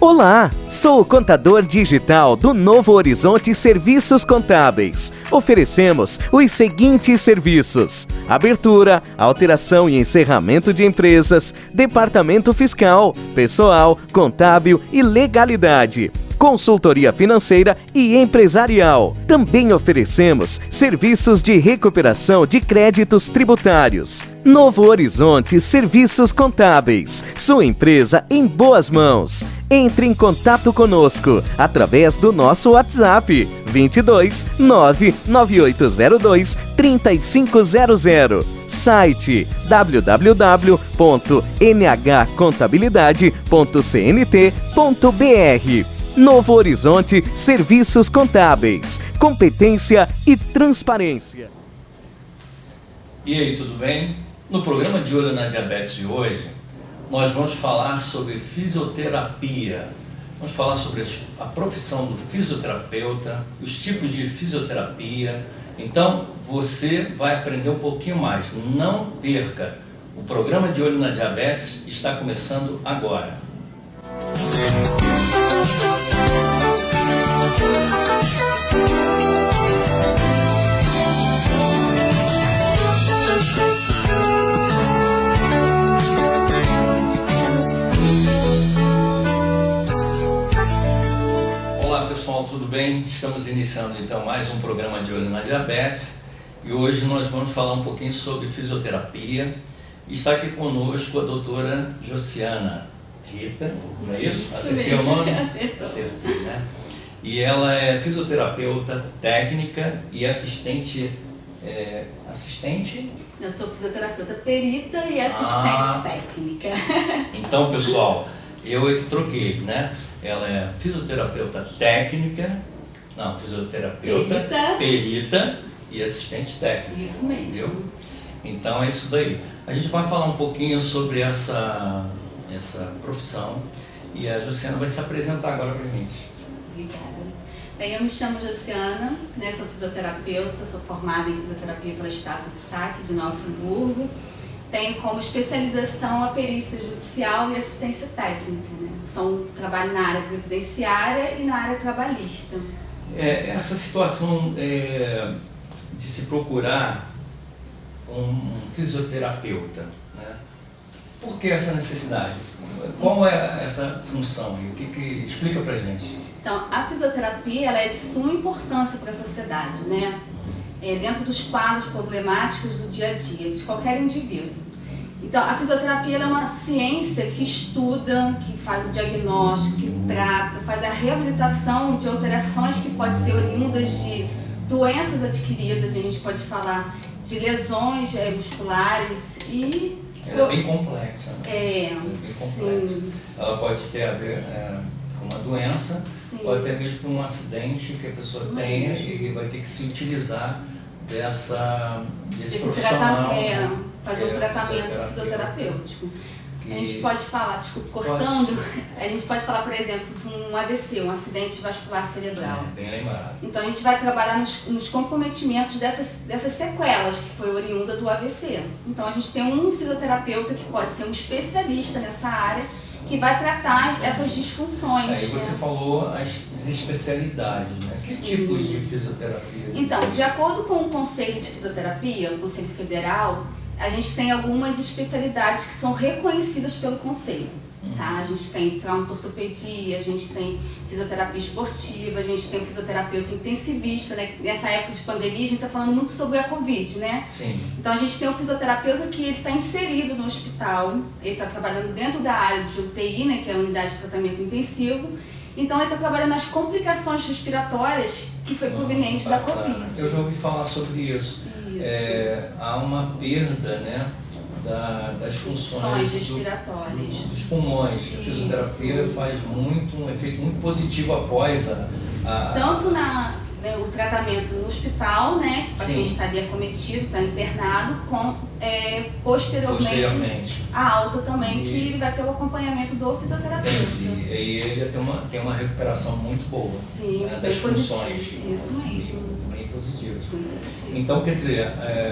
Olá, sou o contador digital do Novo Horizonte Serviços Contábeis. Oferecemos os seguintes serviços: abertura, alteração e encerramento de empresas, departamento fiscal, pessoal, contábil e legalidade, consultoria financeira e empresarial. Também oferecemos serviços de recuperação de créditos tributários. Novo Horizonte Serviços Contábeis, sua empresa em boas mãos. Entre em contato conosco através do nosso WhatsApp 22 99802 3500. Site www.nhcontabilidade.cnt.br. Novo Horizonte Serviços Contábeis, competência e transparência. E aí, tudo bem? No programa de Olho na Diabetes de hoje, nós vamos falar sobre fisioterapia. Vamos falar sobre a profissão do fisioterapeuta, os tipos de fisioterapia. Então, você vai aprender um pouquinho mais. Não perca! O programa de Olho na Diabetes está começando agora. Olá pessoal, tudo bem? Estamos iniciando então mais um programa de Olho na Diabetes e hoje nós vamos falar um pouquinho sobre fisioterapia. Está aqui conosco a doutora Josiana Rita, não é isso? Acertei o nome? Acertei, né? E ela é fisioterapeuta técnica e assistente... assistente? Eu sou fisioterapeuta perita e assistente técnica. Então, pessoal, eu é que troquei, né? Ela é fisioterapeuta técnica, não, fisioterapeuta perita e assistente técnica. Isso mesmo. Viu? Então é isso daí. A gente vai falar um pouquinho sobre essa profissão e a Josiana vai se apresentar agora pra gente. Obrigada. Bem, eu me chamo Josiana, né, sou fisioterapeuta, sou formada em fisioterapia pela Estácio de Sá, de Nova Friburgo. Tenho como especialização a perícia judicial e assistência técnica, né? Trabalho na área previdenciária e na área trabalhista. Essa situação de se procurar um fisioterapeuta, né? Por que essa necessidade? Qual é essa função? E o que explica pra gente? Então, a fisioterapia ela é de suma importância para a sociedade, né? Dentro dos quadros problemáticos do dia a dia, de qualquer indivíduo. Então, a fisioterapia é uma ciência que estuda, que faz o diagnóstico, que trata, faz a reabilitação de alterações que podem ser oriundas de doenças adquiridas, a gente pode falar de lesões musculares e... Ela é bem complexa, né? Bem complexa. Sim. Ela pode ter a ver com uma doença, sim, ou até mesmo com um acidente que a pessoa tenha e vai ter que se utilizar desse profissional. Fazer um tratamento fisioterapêutico. A gente pode falar, desculpa, cortando, a gente pode falar, por exemplo, de um AVC, um acidente vascular cerebral. Bem lembrado. Então a gente vai trabalhar nos comprometimentos dessas sequelas que foi oriunda do AVC. Então a gente tem um fisioterapeuta que pode ser um especialista nessa área, que vai tratar essas disfunções. Aí você falou as especialidades, né? Que tipos de fisioterapia? Então, de acordo com o Conselho de Fisioterapia, o Conselho Federal, a gente tem algumas especialidades que são reconhecidas pelo Conselho. Tá? A gente tem traumatortopedia, a gente tem fisioterapia esportiva, a gente tem o fisioterapeuta intensivista, né? Nessa época de pandemia a gente está falando muito sobre a Covid, né? Sim. Então a gente tem o fisioterapeuta que ele está inserido no hospital, ele está trabalhando dentro da área de UTI, né? Que é a unidade de tratamento intensivo. Então ele está trabalhando nas complicações respiratórias que foi proveniente da Covid. Eu já ouvi falar sobre isso. Há uma perda, né? Das funções respiratórias dos pulmões. A fisioterapia faz um efeito muito positivo após tanto o tratamento no hospital, né, o paciente está ali acometido, está internado, posteriormente a alta também, que ele vai ter o acompanhamento do fisioterapeuta. E ele tem uma recuperação muito boa. Sim, das bem funções. Positivo. Isso mesmo. Bem positivo. Então, quer dizer,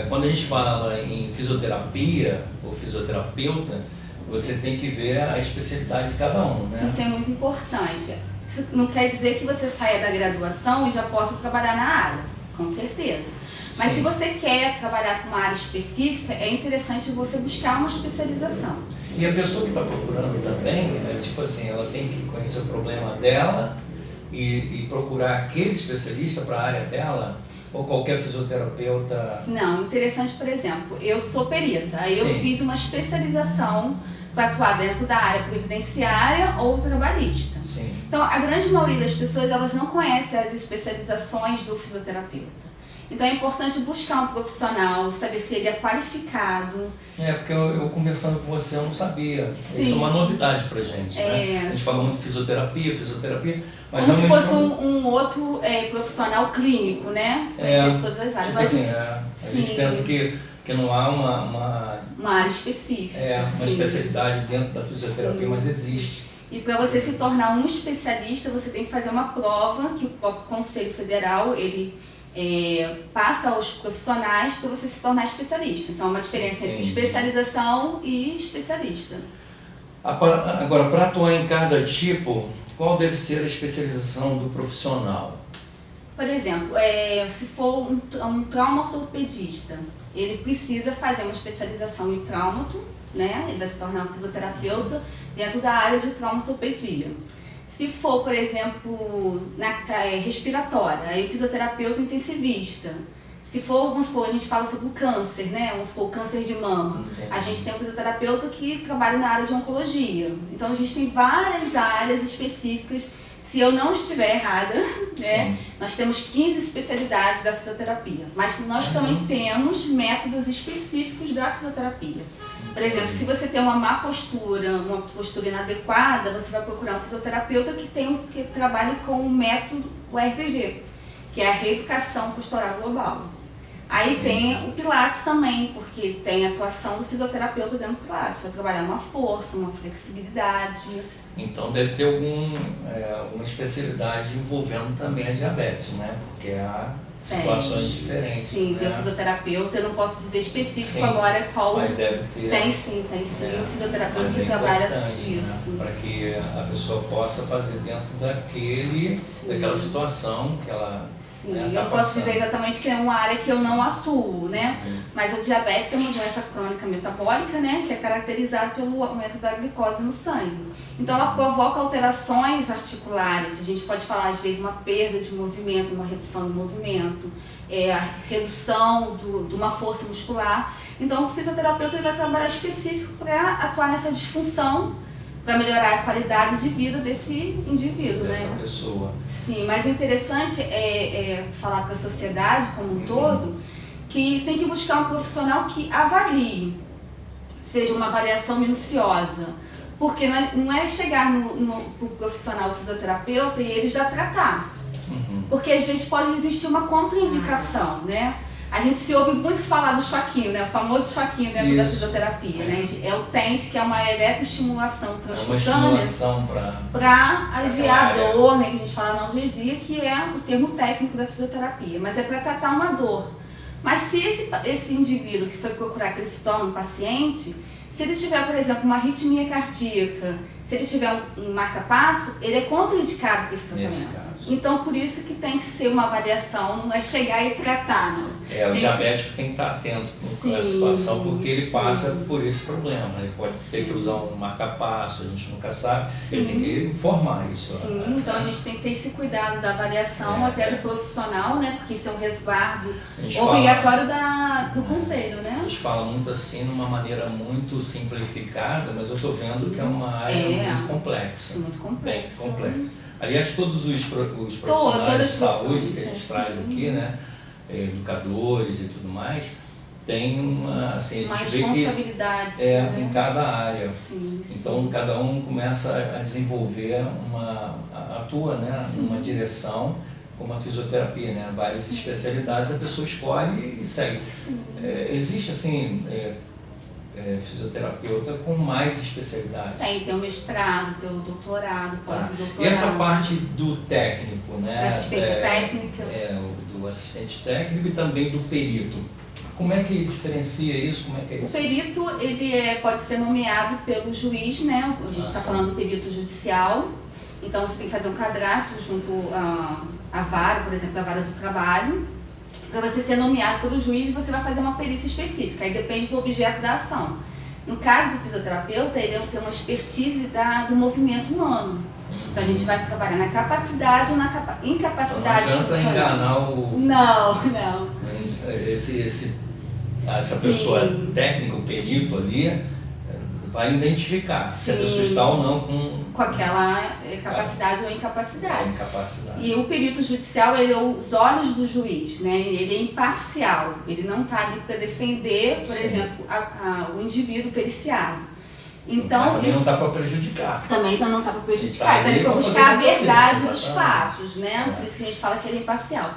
quando a gente fala em fisioterapia ou fisioterapeuta, você tem que ver a especialidade de cada um, né? Sim, isso é muito importante. Isso não quer dizer que você saia da graduação e já possa trabalhar na área, com certeza. Mas Sim. se você quer trabalhar com uma área específica, é interessante você buscar uma especialização. E a pessoa que está procurando também, tipo assim, ela tem que conhecer o problema dela e procurar aquele especialista para a área dela, ou qualquer fisioterapeuta? Não, interessante, por exemplo, eu sou perita, aí eu Sim. fiz uma especialização para atuar dentro da área previdenciária ou trabalhista. Sim. Então, a grande maioria das pessoas, elas não conhecem as especializações do fisioterapeuta. Então, é importante buscar um profissional, saber se ele é qualificado. Porque eu conversando com você, eu não sabia. Sim. Isso é uma novidade pra gente, né? A gente fala muito fisioterapia, mas como se realmente fosse um outro profissional clínico, né? Conhecer todas as áreas. Tipo Mas, assim, a gente pensa que não há uma área específica. uma especialidade dentro da fisioterapia, mas existe. E para você se tornar um especialista, você tem que fazer uma prova que o próprio Conselho Federal, ele passa aos profissionais para você se tornar especialista. Então, é uma diferença entre especialização e especialista. Agora, para atuar em cada tipo, qual deve ser a especialização do profissional? Por exemplo, se for um traumatortopedista, ele precisa fazer uma especialização em traumato, né? Ele vai se tornar um fisioterapeuta dentro da área de traumatortopedia. Se for, por exemplo, na respiratória, aí o fisioterapeuta intensivista. Se for, vamos supor, a gente fala sobre o câncer, né? Vamos supor, o câncer de mama. A gente tem um fisioterapeuta que trabalha na área de oncologia. Então, a gente tem várias áreas específicas. Se eu não estiver errada, né? Nós temos 15 especialidades da fisioterapia. Mas nós também temos métodos específicos da fisioterapia. Por exemplo, se você tem uma má postura, uma postura inadequada, você vai procurar um fisioterapeuta que trabalhe com o método, o RPG, que é a reeducação postural global. Aí tem o Pilates também, porque tem a atuação do fisioterapeuta dentro do Pilates, vai trabalhar uma força, uma flexibilidade. Então deve ter alguma especialidade envolvendo também a diabetes, né? Porque há situações diferentes. Sim, né? tem o fisioterapeuta, eu não posso dizer específico sim, agora qual. Mas deve ter. Tem sim, o fisioterapeuta que trabalha isso. Né? Para que a pessoa possa fazer dentro daquela situação que ela. Sim, eu não posso dizer exatamente que é uma área que eu não atuo, né? Mas o diabetes é uma doença crônica metabólica, né? Que é caracterizada pelo aumento da glicose no sangue. Então ela provoca alterações articulares, a gente pode falar às vezes uma perda de movimento, uma redução do movimento, a redução de uma força muscular. Então o fisioterapeuta vai trabalhar específico para atuar nessa disfunção, para melhorar a qualidade de vida desse indivíduo, dessa né? pessoa. Sim, mas o interessante é falar para a sociedade como um todo que tem que buscar um profissional que avalie, seja uma avaliação minuciosa, porque não é chegar pro profissional fisioterapeuta e ele já tratar, porque às vezes pode existir uma contraindicação, né? A gente se ouve muito falar do choquinho, né? O famoso choquinho dentro da fisioterapia, né? É o TENS, que é uma eletroestimulação transcutânea para aliviar a dor, né? Que a gente fala analgesia, que é o termo técnico da fisioterapia, mas é para tratar uma dor. Mas se esse indivíduo que foi procurar, que ele se torna um paciente, se ele tiver, por exemplo, uma arritmia cardíaca, se ele tiver um marca-passo, ele é contraindicado para esse tratamento. Então, por isso que tem que ser uma avaliação, não é chegar e tratar, não. O diabético tem que estar atento com a situação, porque ele passa por esse problema. Ele pode ter que usar um marca-passo, a gente nunca sabe, ele tem que informar isso. Sim, então a gente tem que ter esse cuidado da avaliação até do profissional, né? Porque isso é um resguardo obrigatório do conselho, né? A gente fala muito assim, numa maneira muito simplificada, mas eu estou vendo que é uma área muito complexa. Muito complexa. Bem complexa. Aliás, todos os profissionais de saúde que a gente traz aqui, né, educadores e tudo mais, tem uma responsabilidade em cada área. Sim. Então, cada um começa a desenvolver atua, né, numa direção, como a fisioterapia, né, várias especialidades, a pessoa escolhe e segue. Existe assim fisioterapeuta com mais especialidades. Tem o mestrado, tem o doutorado, pós-doutorado. E essa parte do técnico, né? Assistência técnica. Do assistente técnico e também do perito. Como é que diferencia isso? Como é que é O isso? perito, ele pode ser nomeado pelo juiz, né? A gente está falando do perito judicial. Então, você tem que fazer um cadastro junto à vara, por exemplo, a vara do trabalho. Para você ser nomeado pelo juiz, você vai fazer uma perícia específica, aí depende do objeto da ação. No caso do fisioterapeuta, ele tem uma expertise do movimento humano. Então a gente vai trabalhar na capacidade ou na incapacidade Então, não adianta enganar o... Não. Essa pessoa técnica, o perito ali, vai identificar se a pessoa está ou não com aquela capacidade ou a incapacidade. incapacidade. E o perito judicial, ele é os olhos do juiz, né? Ele é imparcial, ele não está ali para defender, por exemplo, o indivíduo periciado. Então, mas também não está para prejudicar. Também não está para prejudicar, então ele para buscar a verdade dos fatos, né? Por isso que a gente fala que ele é imparcial.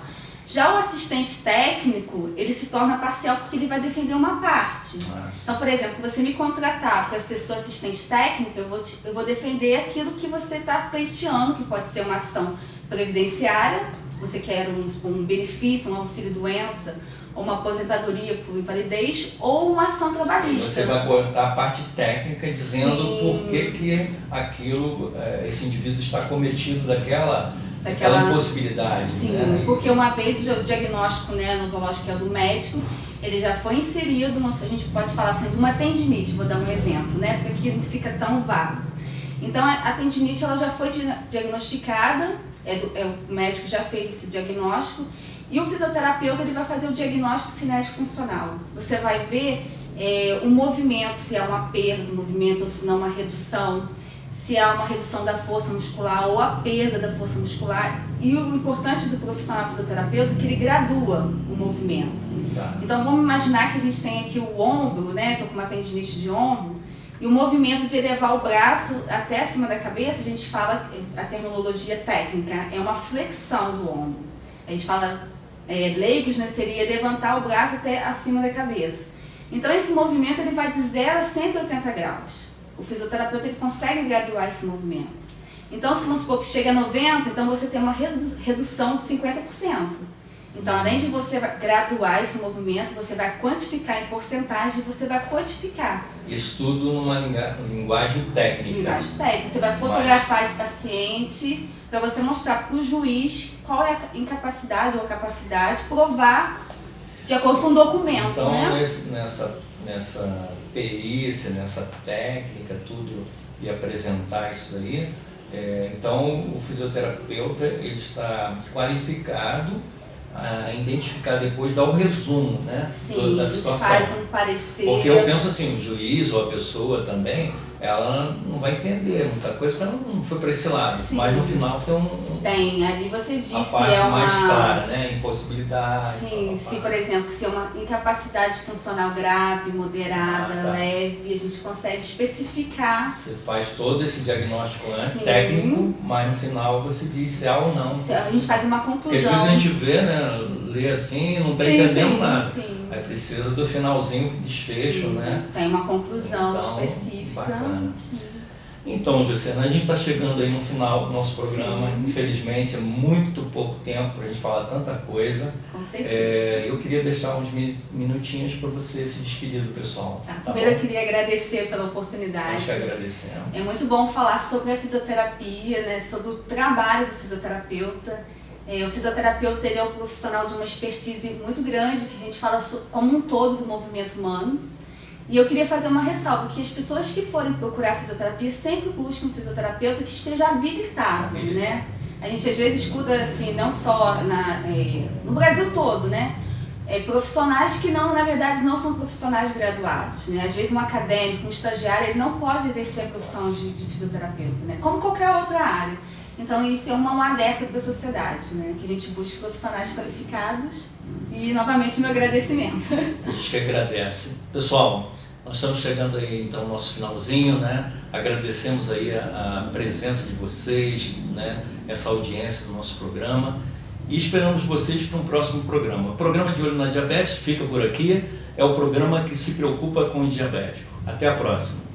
Já o assistente técnico, ele se torna parcial porque ele vai defender uma parte. Então, por exemplo, você me contratar para ser sua assistente técnica, eu vou defender aquilo que você está pleiteando, que pode ser uma ação previdenciária, você quer um benefício, um auxílio-doença, ou uma aposentadoria por invalidez, ou uma ação trabalhista. Você vai botar a parte técnica dizendo por que esse indivíduo está cometido daquela impossibilidade. Sim, né? porque uma vez o diagnóstico, né, nosológico, que é do médico, ele já foi inserido, a gente pode falar assim, de uma tendinite, vou dar um exemplo, né, porque aqui não fica tão vago. Então a tendinite ela já foi diagnosticada, o médico já fez esse diagnóstico, e o fisioterapeuta ele vai fazer o diagnóstico cinético funcional. Você vai ver o movimento, se há uma perda do movimento ou se não uma redução, se há uma redução da força muscular ou a perda da força muscular. E o importante do profissional fisioterapeuta é que ele gradua o movimento. Então vamos imaginar que a gente tem aqui o ombro, né? Estou com uma tendinite de ombro, e o movimento de elevar o braço até acima da cabeça, a gente fala, a terminologia técnica, é uma flexão do ombro. A gente fala, leigos, né, seria levantar o braço até acima da cabeça. Então esse movimento ele vai de 0 a 180 graus. O fisioterapeuta ele consegue graduar esse movimento. Então, se vamos supor que chega a 90, então você tem uma redução de 50%. Então, além de você graduar esse movimento, você vai quantificar em porcentagem e você vai codificar. Isso tudo numa linguagem técnica. Linguagem técnica. Você vai fotografar esse paciente para você mostrar para o juiz qual é a incapacidade ou capacidade, provar de acordo com o documento. Então, né? nessa perícia, nessa técnica, tudo, e apresentar isso daí, então o fisioterapeuta ele está qualificado a identificar depois, dar o resumo, né, Sim, da a gente situação. faz um parecer. Porque eu penso assim, o juiz ou a pessoa também, ela não vai entender muita coisa, porque ela não foi para esse lado. Sim. Mas no final tem, ali você disse a parte mais clara, né? Impossibilidade. Sim, se por exemplo, se é uma incapacidade funcional grave, moderada, leve, a gente consegue especificar. Você faz todo esse diagnóstico Sim. técnico, mas no final você diz se há ou não. A gente faz uma conclusão. Porque às vezes a gente vê, né? Lê assim e não está entendendo nada. Sim. Aí precisa do finalzinho, desfecho, né? Tem uma conclusão então, específica. Bacana. Sim. Então, Jussiana, a gente está chegando aí no final do nosso programa. Sim. Infelizmente, é muito pouco tempo para a gente falar tanta coisa. Com certeza. Eu queria deixar uns minutinhos para você se despedir do pessoal. Primeiro eu queria agradecer pela oportunidade. Nós que agradecemos. É muito bom falar sobre a fisioterapia, né, sobre o trabalho do fisioterapeuta. O fisioterapeuta ele é um profissional de uma expertise muito grande, que a gente fala como um todo do movimento humano. E eu queria fazer uma ressalva, que as pessoas que forem procurar fisioterapia sempre busquem um fisioterapeuta que esteja habilitado, né? A gente às vezes escuta assim, não só no Brasil todo, né? Profissionais que na verdade não são profissionais graduados, né? Às vezes um acadêmico, um estagiário, ele não pode exercer a profissão de fisioterapeuta, né? Como qualquer outra área. Então isso é um alerta para a sociedade, né? Que a gente busque profissionais qualificados e novamente meu agradecimento. A gente que agradece. Pessoal, nós estamos chegando aí então ao nosso finalzinho, né? Agradecemos aí a presença de vocês, né? Essa audiência do nosso programa e esperamos vocês para um próximo programa. O programa de Olho na Diabetes fica por aqui, é o programa que se preocupa com o diabético. Até a próxima.